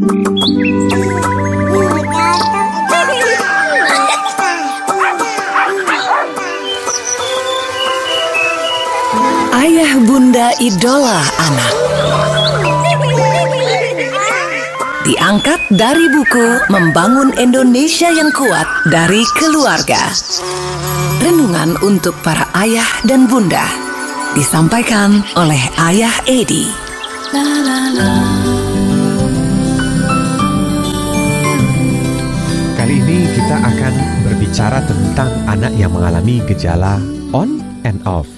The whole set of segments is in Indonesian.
Ayah bunda idola anak. Diangkat dari buku Membangun Indonesia yang Kuat dari Keluarga. Renungan untuk para ayah dan bunda. Disampaikan oleh Ayah Edi. Kali ini kita akan berbicara tentang anak yang mengalami gejala on and off.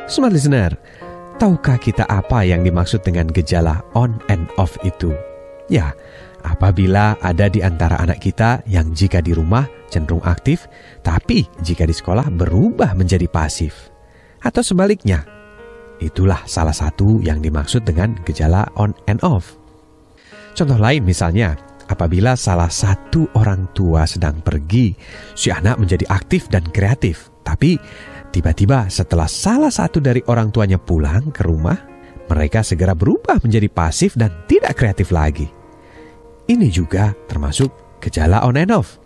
Smart listener, tahukah kita apa yang dimaksud dengan gejala on and off itu? Ya, apabila ada di antara anak kita yang jika di rumah cenderung aktif, tapi jika di sekolah berubah menjadi pasif. Atau sebaliknya, itulah salah satu yang dimaksud dengan gejala on and off. Contoh lain misalnya, apabila salah satu orang tua sedang pergi, si anak menjadi aktif dan kreatif, tapi tiba-tiba setelah salah satu dari orang tuanya pulang ke rumah, mereka segera berubah menjadi pasif dan tidak kreatif lagi. Ini juga termasuk gejala on and off.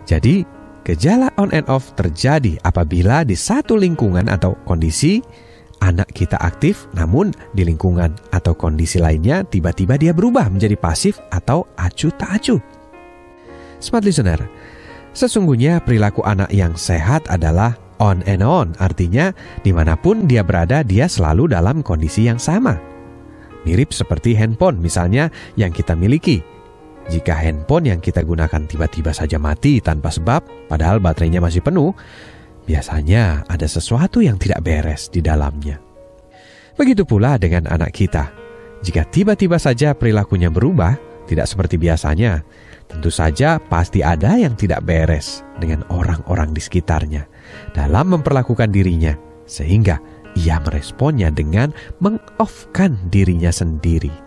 Jadi, gejala on and off terjadi apabila di satu lingkungan atau kondisi anak kita aktif, namun di lingkungan atau kondisi lainnya tiba-tiba dia berubah menjadi pasif atau acuh tak acuh. Smart listener, sesungguhnya perilaku anak yang sehat adalah on and on, artinya dimanapun dia berada, dia selalu dalam kondisi yang sama. Mirip seperti handphone misalnya yang kita miliki. Jika handphone yang kita gunakan tiba-tiba saja mati tanpa sebab, padahal baterainya masih penuh, biasanya ada sesuatu yang tidak beres di dalamnya. Begitu pula dengan anak kita. Jika tiba-tiba saja perilakunya berubah, tidak seperti biasanya, tentu saja pasti ada yang tidak beres dengan orang-orang di sekitarnya dalam memperlakukan dirinya, sehingga ia meresponnya dengan meng-off-kan dirinya sendiri.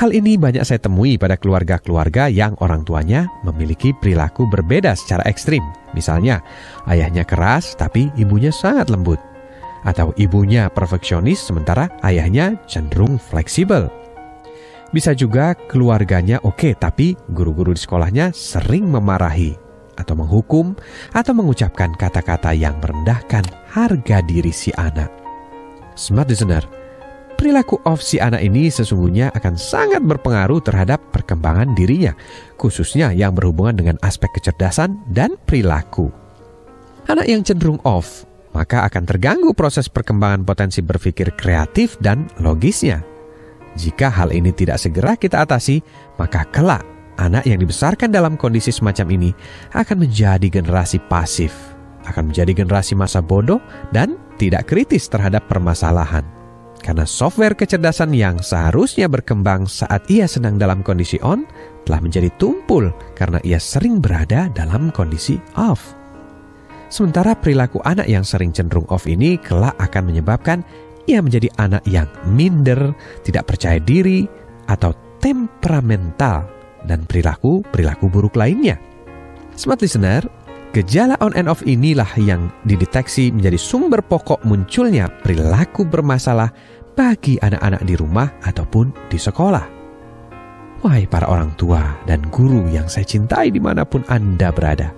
Hal ini banyak saya temui pada keluarga-keluarga yang orang tuanya memiliki perilaku berbeda secara ekstrim. Misalnya, ayahnya keras tapi ibunya sangat lembut. Atau ibunya perfeksionis sementara ayahnya cenderung fleksibel. Bisa juga keluarganya oke, tapi guru-guru di sekolahnya sering memarahi atau menghukum atau mengucapkan kata-kata yang merendahkan harga diri si anak. Smart listener, perilaku off si anak ini sesungguhnya akan sangat berpengaruh terhadap perkembangan dirinya, khususnya yang berhubungan dengan aspek kecerdasan dan perilaku. Anak yang cenderung off, maka akan terganggu proses perkembangan potensi berpikir kreatif dan logisnya. Jika hal ini tidak segera kita atasi, maka kelak anak yang dibesarkan dalam kondisi semacam ini akan menjadi generasi pasif, akan menjadi generasi masa bodoh dan tidak kritis terhadap permasalahan. Karena software kecerdasan yang seharusnya berkembang saat ia sedang dalam kondisi on, telah menjadi tumpul karena ia sering berada dalam kondisi off. Sementara perilaku anak yang sering cenderung off ini kelak akan menyebabkan ia menjadi anak yang minder, tidak percaya diri, atau temperamental, dan perilaku buruk lainnya. Smart listener, gejala on and off inilah yang dideteksi menjadi sumber pokok munculnya perilaku bermasalah bagi anak-anak di rumah ataupun di sekolah. Wahai para orang tua dan guru yang saya cintai dimanapun Anda berada,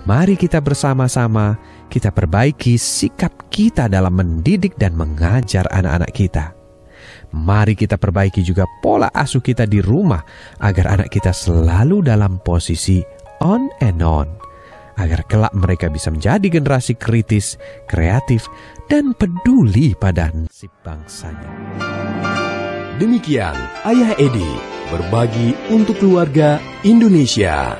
mari kita bersama-sama kita perbaiki sikap kita dalam mendidik dan mengajar anak-anak kita. Mari kita perbaiki juga pola asuh kita di rumah agar anak kita selalu dalam posisi on and on, agar kelak mereka bisa menjadi generasi kritis, kreatif, dan peduli pada nasib bangsanya. Demikian Ayah Edi berbagi untuk keluarga Indonesia.